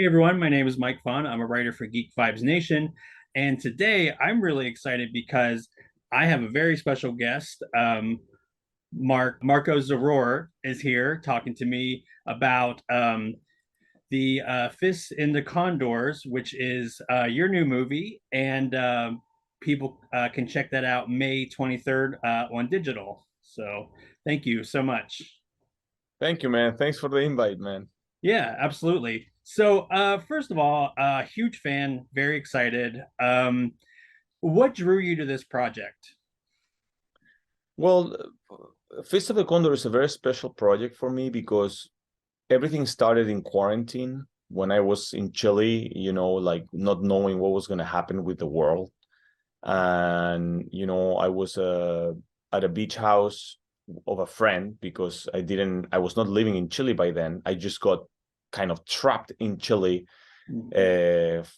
Hey everyone, my name is Mike Vaugh. I'm a writer for Geek Vibes Nation, and today I'm really excited because I have a very special guest. Marko Zaror is here talking to me about the Fist in the Condors, which is your new movie, and people can check that out May 23rd on digital. So thank you so much. Thank you, man. Thanks for the invite, man. Yeah, absolutely. So, first of all, huge fan, very excited. What drew you to this project? Well, Fist of the Condor is a very special project for me because everything started in quarantine when I was in Chile, like not knowing what was going to happen with the world. And, I was at a beach house of a friend because I was not living in Chile by then. I just got kind of trapped in Chile,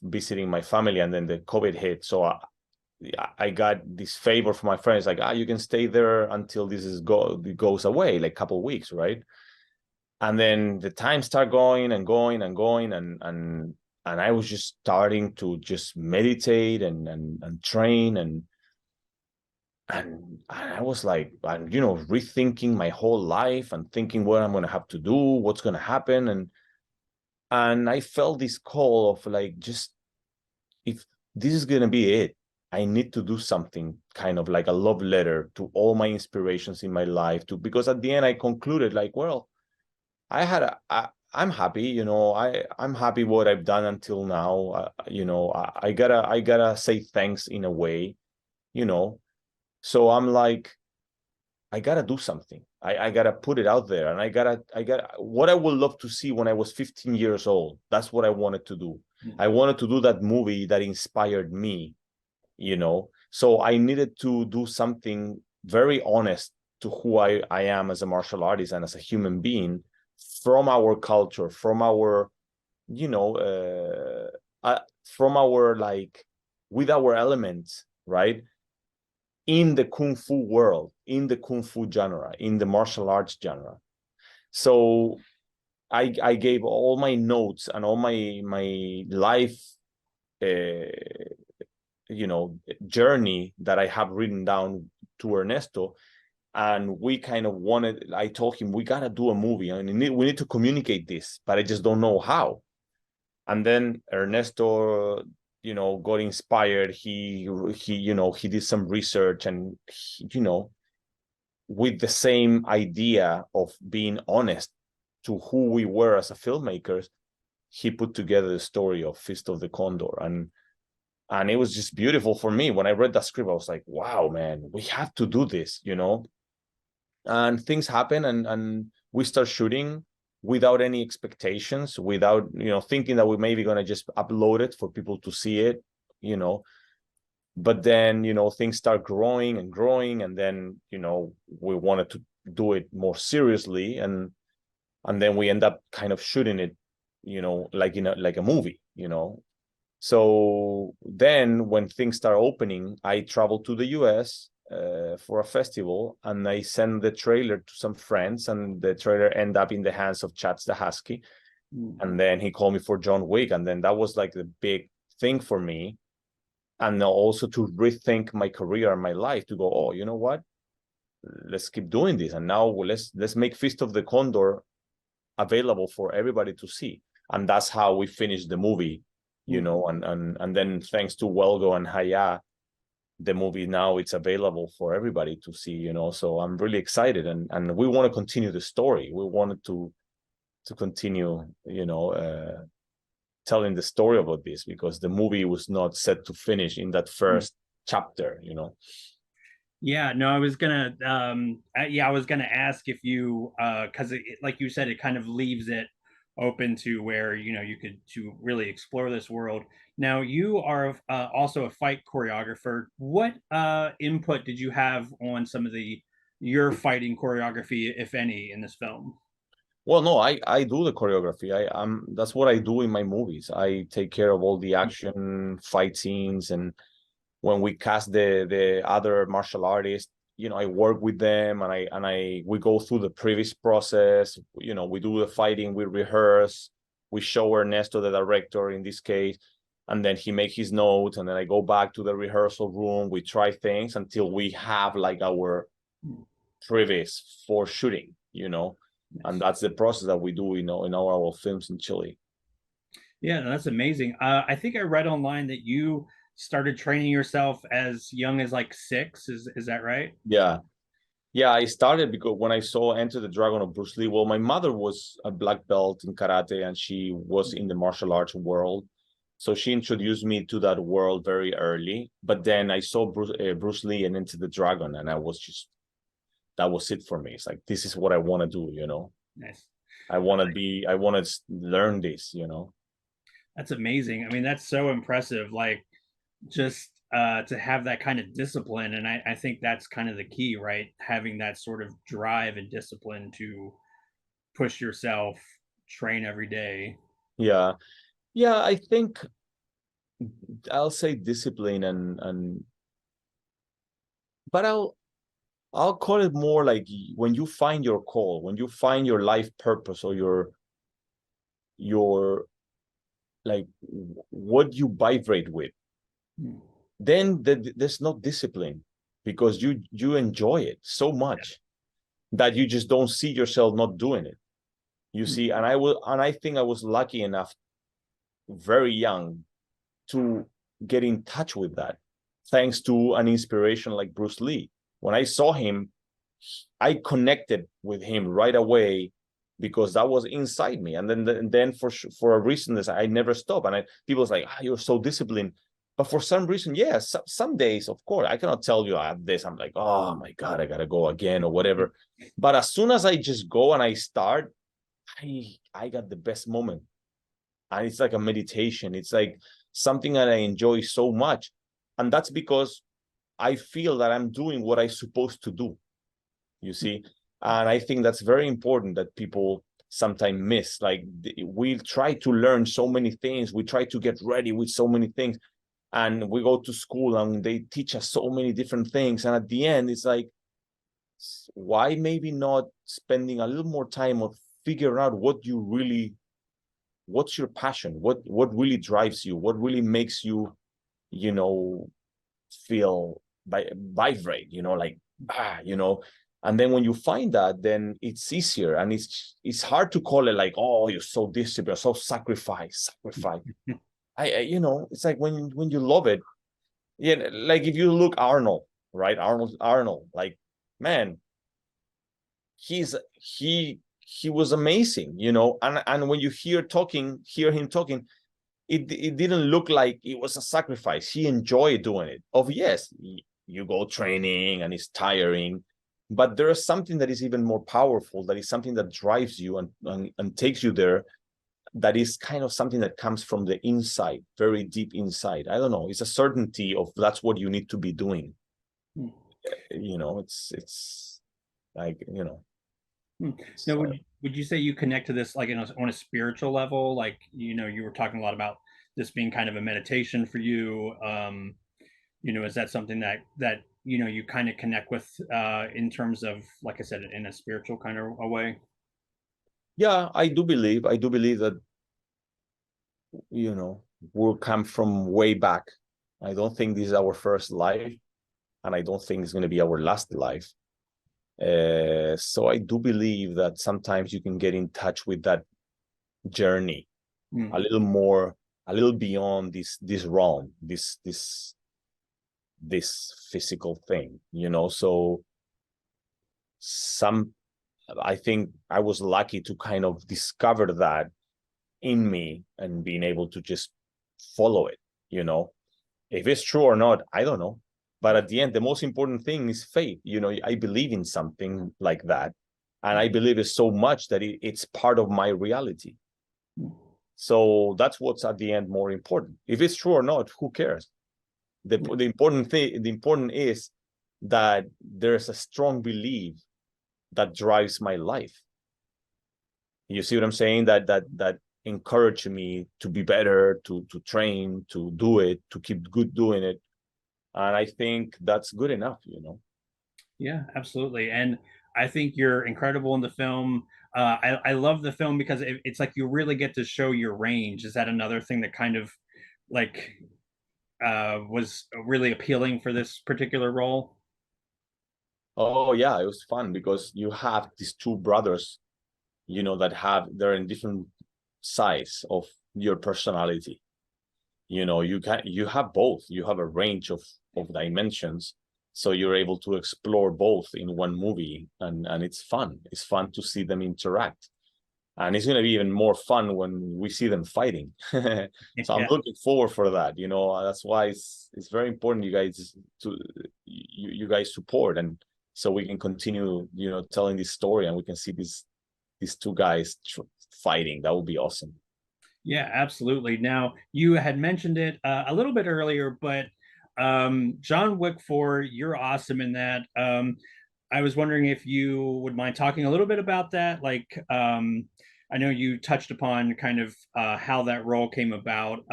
visiting my family, and then the COVID hit. So I got this favor from my friends, like, you can stay there until it goes away, like a couple of weeks, right? And then the time start going and going and going, and I was just starting to just meditate and train, and I was like, rethinking my whole life and thinking what I'm gonna have to do, what's gonna happen, and I felt this call of like, just if this is gonna be it, I need to do something kind of like a love letter to all my inspirations in my life, because at the end I concluded like, well, I'm happy, I'm happy what I've done until now. I gotta say thanks in a way, you know. So I'm like, I gotta do something. I gotta put it out there, and I gotta what I would love to see when I was 15 years old. That's what I wanted to do. I wanted to do that movie that inspired me, So I needed to do something very honest to who I am as a martial artist and as a human being, from our culture, from our, you know, from our, like, with our elements, right? In the Kung Fu world, in the Kung Fu genre, in the martial arts genre. So I gave all my notes and all my life, uh, journey that I have written down to Ernesto. And we kind of I told him, we got to do a movie and we need to communicate this, but I just don't know how. And then Ernesto, got inspired. He did some research, and with the same idea of being honest to who we were as a filmmakers, he put together the story of Fist of the Condor. And it was just beautiful for me. When I read that script, I was like, wow, man, we have to do this. And things happen, and we start shooting without any expectations, without, thinking that we're maybe going to just upload it for people to see it, you know. But then, things start growing and growing, and then, we wanted to do it more seriously, and then we end up kind of shooting it, like like a movie. So then when things start opening, I traveled to the US for a festival, and I sent the trailer to some friends, and the trailer ended up in the hands of Chad Stahelski. And then he called me for John Wick, and then that was like the big thing for me. And also to rethink my career and my life, to go, oh, you know what? Let's keep doing this. And now let's make Fist of the Condor available for everybody to see. And that's how we finished the movie, and then thanks to Welgo and Haya, the movie now it's available for everybody to see. So I'm really excited, and we want to continue the story. We wanted to continue, telling the story about this, because the movie was not set to finish in that first chapter. Yeah, no, I was gonna, yeah, I was gonna ask if you, because like you said, it kind of leaves it open to where you could to really explore this world. Now, you are also a fight choreographer. What input did you have on some of the your fighting choreography, if any, in this film? Well, no, I do the choreography. I'm That's what I do in my movies. I take care of all the action fight scenes, and when we cast the other martial artists, I work with them, and I we go through the previous process. We do the fighting, we rehearse, we show Ernesto, the director in this case, and then he make his notes, and then I go back to the rehearsal room. We try things until we have like our previs for shooting, and that's the process that we do, in all our films in Chile. Yeah, no, that's amazing. I think I read online that you started training yourself as young as like 6. Is that right? Yeah, I started because when I saw Enter the Dragon of Bruce Lee, well, my mother was a black belt in karate and she was in the martial arts world. So she introduced me to that world very early. But then I saw Bruce Lee and Enter the Dragon, and that was it for me. It's like, this is what I want to do. Nice. I want to learn this. That's amazing. I mean, that's so impressive. Like, just to have that kind of discipline. And I think that's kind of the key, right? Having that sort of drive and discipline to push yourself, train every day. Yeah. Yeah, I think I'll say discipline and but I'll call it more like when you find your call, when you find your life purpose, or your like what you vibrate with, then there's no discipline, because you enjoy it so much that you just don't see yourself not doing it. You see, and I think I was lucky enough very young to get in touch with that, thanks to an inspiration like Bruce Lee. When I saw him, I connected with him right away, because that was inside me. And then for a reason, I never stop. And people was like, you're so disciplined. But for some reason, yes, some days, of course, I cannot tell you at this. I'm like, oh my God, I gotta go again or whatever. But as soon as I just go and I start, I got the best moment. And it's like a meditation. It's like something that I enjoy so much. And that's because I feel that I'm doing what I'm supposed to do, you see? And I think that's very important that people sometimes miss. Like, we try to learn so many things. We try to get ready with so many things. And we go to school and they teach us so many different things. And at the end, it's like, why maybe not spending a little more time of figuring out what's your passion? What really drives you? What really makes you, feel vibrate, like, and then when you find that, then it's easier. And it's hard to call it like, oh, you're so disciplined, so sacrifice. It's like when you love it. Yeah, like if you look Arnold, right? Arnold, like, man, he was amazing, and when you hear him talking, it didn't look like it was a sacrifice. He enjoyed doing it. Yes, you go training and it's tiring, but there is something that is even more powerful, that is something that drives you and takes you there, that is kind of something that comes from the inside, very deep inside. I don't know, it's a certainty of that's what you need to be doing. It's like, Now, would you say you connect to this like on a spiritual level? Like, you were talking a lot about this being kind of a meditation for you. Is that something that you kind of connect with in terms of, like I said, in a spiritual kind of a way? Yeah, I do believe that, we'll come from way back. I don't think this is our first life, and I don't think it's going to be our last life. So I do believe that sometimes you can get in touch with that journey a little more, a little beyond this realm, this physical thing, So I think I was lucky to kind of discover that in me and being able to just follow it. If it's true or not, I don't know. But at the end, the most important thing is faith. I believe in something like that. And I believe it so much that it's part of my reality. So that's what's at the end more important. If it's true or not, who cares? The important is that there's a strong belief that drives my life. You see what I'm saying? That encourage me to be better, to train, to do it, to keep doing it. And I think that's good enough, Yeah, absolutely. And I think you're incredible in the film. I love the film because it's like you really get to show your range. Is that another thing that kind of like was really appealing for this particular role? Oh yeah, it was fun because you have these two brothers, that they're in different size of your personality. You have both. You have a range of dimensions, so you're able to explore both in one movie, and it's fun. It's fun to see them interact, and it's going to be even more fun when we see them fighting. So I'm Yeah. looking forward for that. That's why it's very important you guys support, and so we can continue telling this story, and we can see these two guys fighting. That would be awesome. Yeah, absolutely. Now, you had mentioned it a little bit earlier, but John Wick 4, you're awesome in that. I was wondering if you would mind talking a little bit about that. I know you touched upon kind of how that role came about.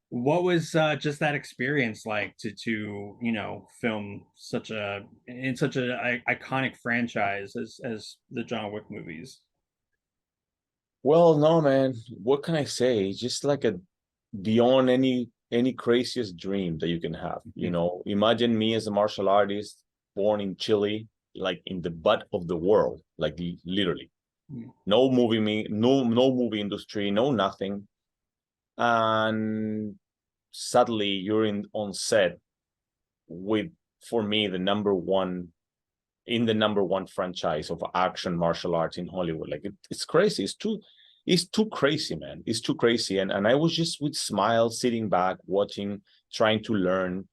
What was just that experience like to film such a iconic franchise as the John Wick movies? Well, no, man. What can I say? It's just like a beyond any craziest dream that you can have. Imagine me as a martial artist born in Chile, like in the butt of the world, like literally. No movie me, no movie industry, no nothing. And suddenly you're on set with, for me, the number one franchise of action martial arts in Hollywood. Like it's crazy. It's too crazy, man. It's too crazy. And I was just with smiles, sitting back, watching, trying to learn,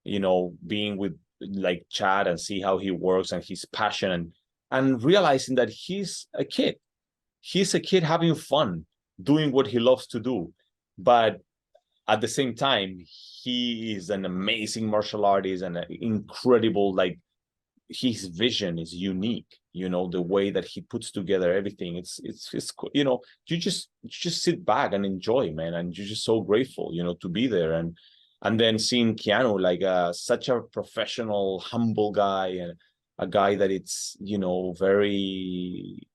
being with like Chad and see how he works and his passion, and realizing that he's a kid. He's a kid having fun, doing what he loves to do. But at the same time, he is an amazing martial artist and an incredible, like, his vision is unique. The way that he puts together everything, it's you just sit back and enjoy, man, and you're just so grateful to be there. And then seeing Keanu, like, such a professional, humble guy, and a guy that it's very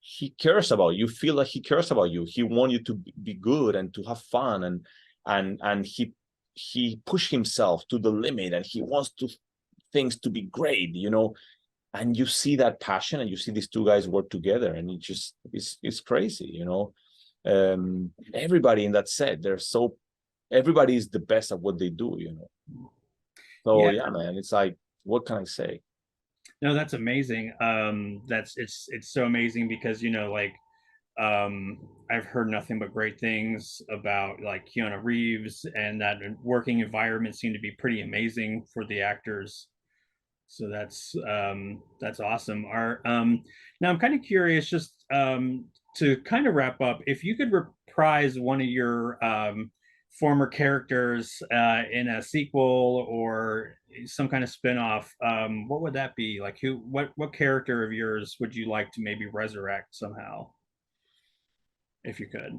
he cares about you. Feel like he cares about you. He wants you to be good and to have fun, and he pushed himself to the limit, and he wants things to be great, and you see that passion, and you see these two guys work together, and it's crazy. Everybody in that set, everybody is the best at what they do. So Yeah, yeah, man, it's like, what can I say? no, that's amazing. It's so amazing because I've heard nothing but great things about like Keanu Reeves, and that working environment seemed to be pretty amazing for the actors. So that's awesome. Now I'm kind of curious, just to kind of wrap up, if you could reprise one of your former characters in a sequel or some kind of spin-off, what would that be? Like what character of yours would you like to maybe resurrect somehow, if you could?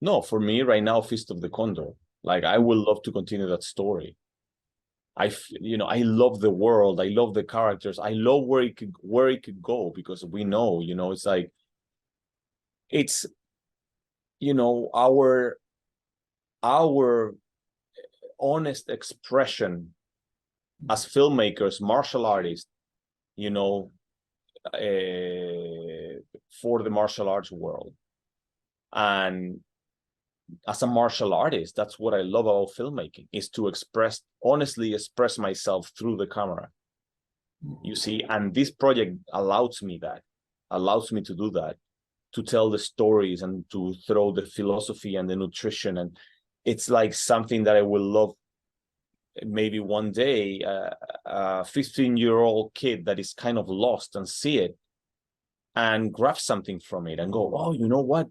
No, for me right now, Fist of the Condor. Like, I would love to continue that story. I love the world. I love the characters. I love where it could go, because we know, it's like, it's our honest expression as filmmakers, martial artists, you know, for the martial arts world. And as a martial artist, that's what I love about filmmaking, is to honestly express myself through the camera. You see, and this project allows me to do that, to tell the stories and to throw the philosophy and the nutrition. And it's like something that I will love. Maybe one day, a 15-year-old kid that is kind of lost and see it and grab something from it and go, oh, you know what?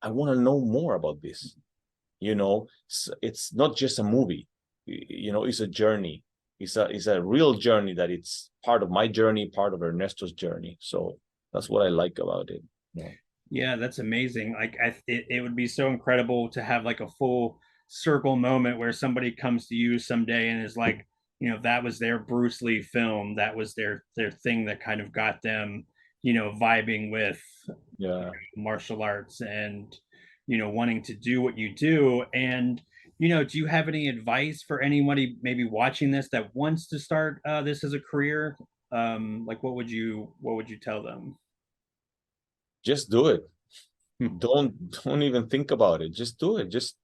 I want to know more about this. It's not just a movie. It's a journey. It's a real journey, that it's part of my journey, part of Ernesto's journey. So that's what I like about it. Yeah, that's amazing. It would be so incredible to have like a full circle moment where somebody comes to you someday and is like, that was their Bruce Lee film, that was their thing that kind of got them, vibing with Yeah. martial arts and wanting to do what you do. And do you have any advice for anybody maybe watching this that wants to start this as a career? Like what would you tell them? Just do it. Hmm. Don't even think about it. Just do it. Just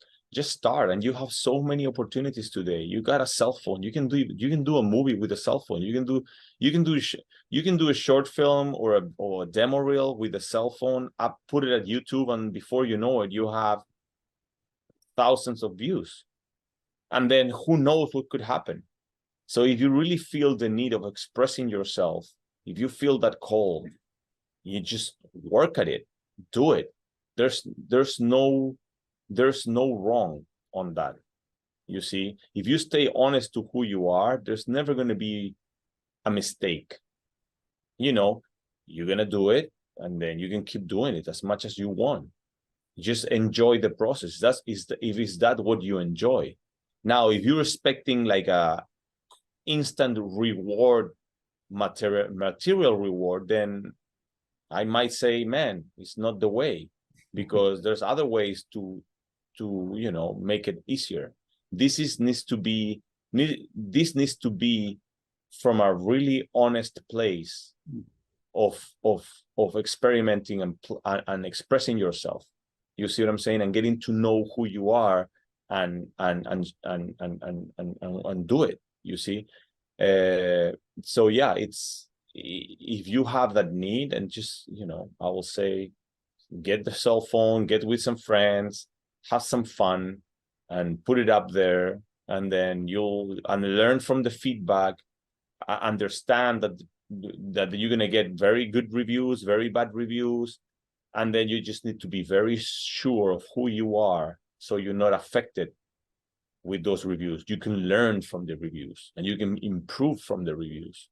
start. And you have so many opportunities today. You got a cell phone. You can do a movie with a cell phone. You can do a short film or a demo reel with a cell phone, up put it at YouTube, and before you know it, you have thousands of views. And then who knows what could happen. So if you really feel the need of expressing yourself, if you feel that call, you just work at it, do it. There's no wrong on that. You see, if you stay honest to who you are, there's never going to be a mistake. You're going to do it, and then you can keep doing it as much as you want. Just enjoy the process. If is that what you enjoy. Now, if you're expecting like a instant reward, material reward, then I might say, man, it's not the way, because there's other ways to make it easier. This needs to be from a really honest place of experimenting and expressing yourself. You see what I'm saying? And getting to know who you are, and do it. You see, so yeah, if you have that need, and just I will say, get the cell phone, get with some friends, have some fun, and put it up there, and then you'll learn from the feedback, understand that you're going to get very good reviews, very bad reviews, and then you just need to be very sure of who you are, so you're not affected with those reviews. You can learn from the reviews, and you can improve from the reviews.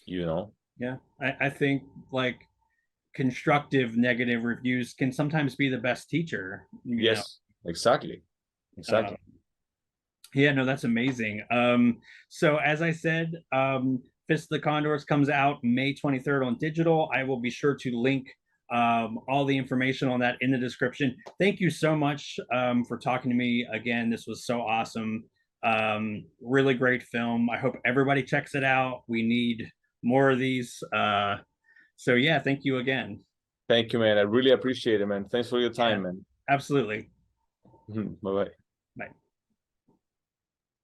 Yeah, I think like constructive negative reviews can sometimes be the best teacher. Yes, exactly. Uh, Exactly. yeah, no, that's amazing. So as I said, Fist of the Condors comes out May 23rd on digital. I will be sure to link all the information on that in the description. Thank you so much for talking to me again. This was so awesome. Really great film. I hope everybody checks it out. We need more of these. So yeah, thank you again. Thank you, man. I really appreciate it, man. Thanks for your Yeah, time, man. absolutely. Bye bye.